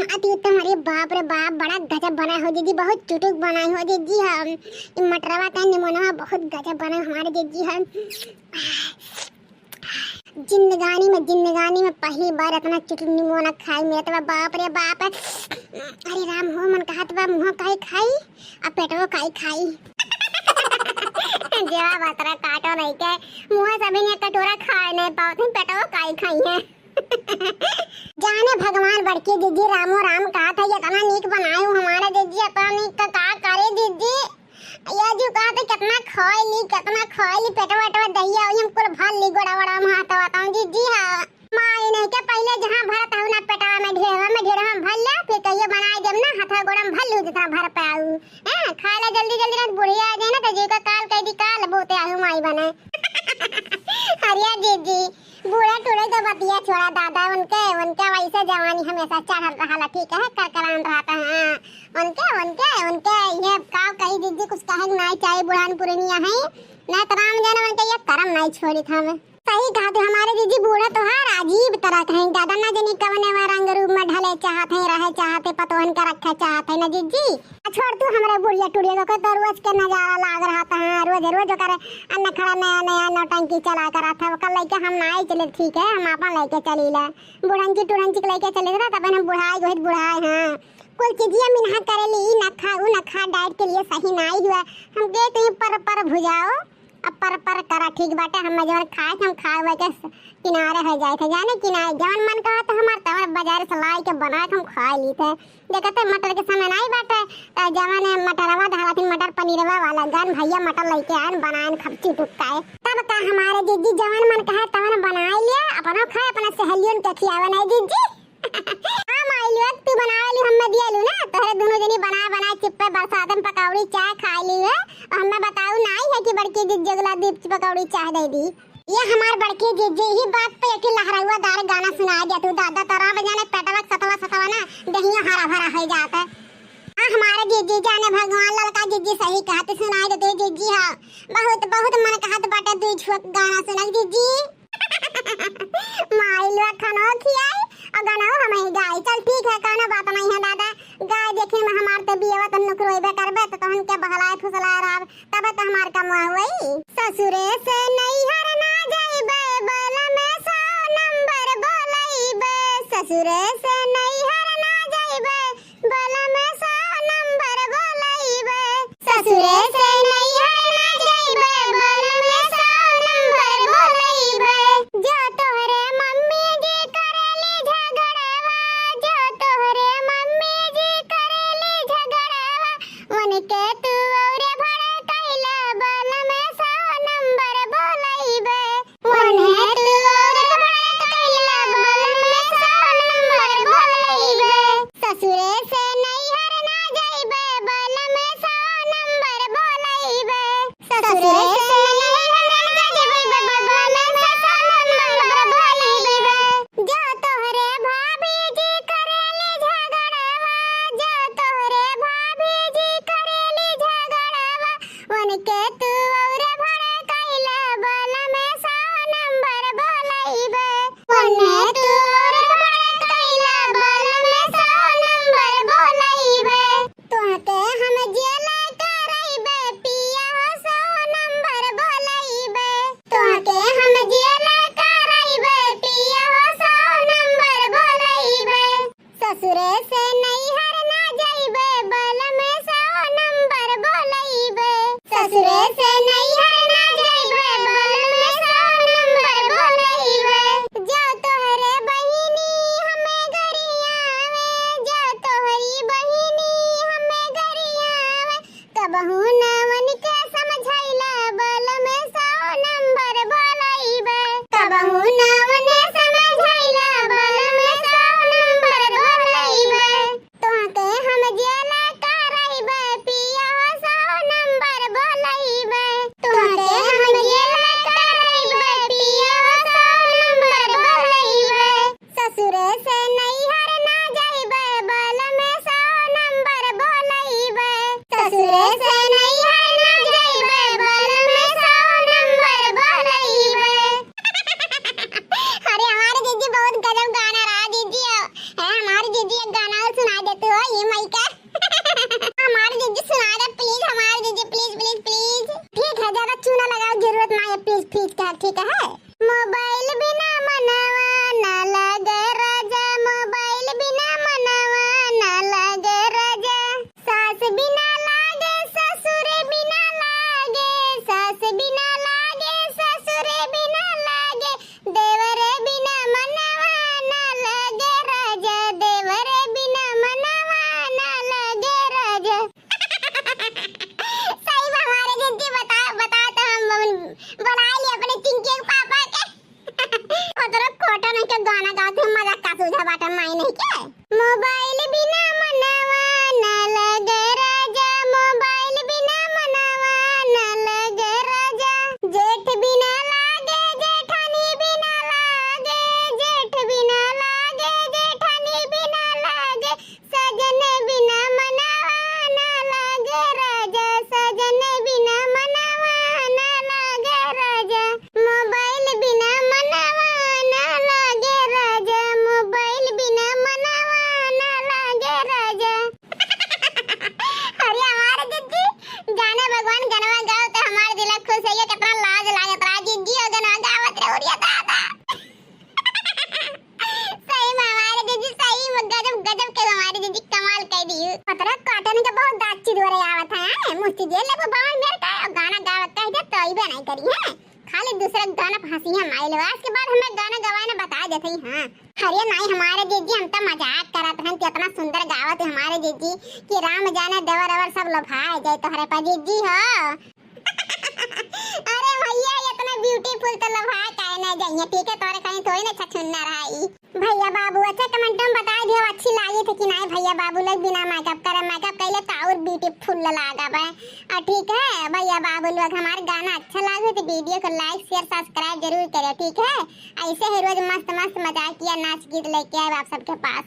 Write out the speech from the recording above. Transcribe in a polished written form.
आती उत्तम। अरे बाप रे बाप, बड़ा गजब बना हो दीदी, बहुत चुटुक बनाई हो दीदी। हम मटरवा का निमोनवा बहुत गजब बना हमारे दीदी। हम जिंदगानी में पहली बार इतना चुटुक निमोना खाई मेरा तो बाप रे बाप। अरे राम हो, मन कहत बा मुंह काई खाई आ पेटवा काई खाई। जवाब अतरा काटो नहीं के मुंह सभी ने कटोरा खाए नहीं पाओ, पेटवा काई खाई है। जाने भगवान बड़के दीदी रामो राम कहा था ये इतना नीक बनाए हमारे दीदी, इतना नीक का करे दीदी। या जो कहा था कितना खाई पेटवा वेटवा दहिया हम कुल भर ली गोड़ा वड़ा में हाथ बताऊं दीदी। हां माई नहीं के पहले जहां भरत हूं ना पेटवा में ढेरवा में भर ले, फिर कहिए बनाए जब ना हाथ गोड़ा में भर लूं जितना भर पाऊं। हैं खाला जल्दी जल्दी ना बुढ़िया आ जाए ना तो जी का काल कह दी काल बोते आऊं माई बने। हरिया दीदी बूढ़ा टूढ़े तो बतिया छोड़ा दादा, उनके वैसे जवानी हमेशा चढ़ल रहा, ठीक है करकरान रहता है। उनके ये काव कही दीदी कुछ कहे नहीं चाहिए, बुढ़ान पुरनिया है ना तो राम जाने उनके ये कर्म नहीं छोड़ी था। मैं सही कहा थे हमारे दीदी, बूढ़ा तो हर अजीब तरह के हैं दादा, ना जाने कवने में रंग रूप में ढले चाहते हैं, रहे चाहते पतवन का रखे चाहते हैं ना दीदी। छोड़ तू हमारे बुढ़िया टुड़िया को तो रोज के नजारा लाग रहा था। रोज करे अन्ना खड़ा नया नौटंकी चला कर रहा था। कल लेके हम ना चले, ठीक है हम आपा लेके चली ला बुढ़ंकी टुड़ंकी लेके चले था, तब हम बुढ़ाई बहुत बुढ़ाई। हाँ कुल चीजिया मिनहा करेली न खा डाइट के लिए सही नहीं हुआ। हम गए तो पर भुजाओ अब पर करा ठीक बाटे। हम जब खाए हम खाए के किनारे हो जाए थे, जाने किनारे जवन मन कहा तो हमारे तवर बाजार से लाई के बना के हम खा ली थे। देखते मटर के समय नहीं बाटे जवन मटरवा धारा थी, मटर पनीरवा वाला गन भैया मटर लेके आए बनाए खपची टुकाए। तब का हमारे दीदी जवन मन कहा तवन बनाए लिया, अपना खाए अपना सहेलियों के खियावे नहीं दीदी। हम आइलु तू बनाए ली हम दियालु ना, तोरे दोनों जनी बना चिप्पे बरसात में पकौड़ी चाय खा ली है। हमें बताऊ नहीं है कि बड़की दीदी जगला दीप पकौड़ी चाय दे दी। ये हमार बड़की दीदी ही बात पे एक लहरावा दार गाना सुनाया दिया तू दादा तोरा बजाने पेटवा सतवा ना दहिया हरा भरा हो जाता। हां हमारे दीदी जाने भगवान लड़का दीदी सही कहते सुनाई देते दीदी। हां बहुत मन कहत बाटे तू छुक गाना सुना दीदी। माइलवा खाना खियाई और गाना हमें गाय चल ठीक है कहना बात नहीं है दादा। गाय देखे में हमार तो बियावा तो नुकरोइबे करबे तो तहन के बहलाए फुसलाए रहब तब तो हमार का मुआ होई। ससुरे से नैहर ना जाइबे बल में 100 नंबर बोलइबे, ससुरे से नैहर ना जाइबे बल में 100 नंबर बोलइबे, ससुरे से नैहर ना जाइबे बल में 100 नंबर बोलइबे। जो तोहरे मम्मी जी करेली झगड़वा, जो तोहरे मम्मी जी करेली झगड़वा, उनके तू औरे भड़े कैला बल में 100 नंबर बोलइबे, उन्हें तू औरे भड़े कैला बल में 100 नंबर बोलइबे। ससुरे से नैहर ना जाइबे बल में 100 नंबर आइटम आई नहीं क्या? मोबाइल बिना मनवा न लगे राजा, मोबाइल बिना मनवा न लगे राजा, जेठ बिना लागे जेठानी बिना लागे, जेठ बिना लागे जेठानी बिना लागे, सजन बिना मनवा न लगे राजा, सजन बिना मनवा न लगे राजा, मोबाइल बिना मनवा न लगे राजा, मोबाइल बिना मनवा न लगे राजा। अरे हमारे जिज्जी गाना भगवान गनवा गाओ तो हमारे दिल खुश है, कितना लाज लागत रहा जिज्जी और गनवा गावत रे उड़िया दादा। सही में हमारे जिज्जी सही में गजब गजब के हमारे जिज्जी कमाल कर दी। पतरा काटने का बहुत दांत चिरवरे आवत है, मुस्ती जेल ले बावन मेरे का गाना गावत है तो ही भी नहीं करी है, खाली दूसरा गाना हंसी है माइल वास के बाद हमें गाना गवाना बता देते ही। हां अरे नहीं हमारे जीजी हम तो मजाक करत हन कि इतना सुंदर गावत है हमारे जीजी कि राम जाने देवर अवर सब लोभा जाए तो हरे पा जीजी हो। अरे भैया इतना ब्यूटीफुल तो लोभा काहे ना जाइए, ठीक है तोरे कहीं थोड़ी ना छछुन्ना रही। भैया बाबू अच्छा कमेंट में बता दियो अच्छी लगी थी कि नहीं, भैया बाबू लोग बिना मेकअप करे मेकअप कैले तो और ब्यूटीफुल लगा बे। और ठीक है भैया बाबू लोग हमारे गाना अच्छा लगे तो वीडियो को लाइक शेयर सब्सक्राइब जरूर करें, ठीक है। ऐसे ही रोज मस्त मस्त मजाकिया नाच गीत लेके आए आप सबके पास।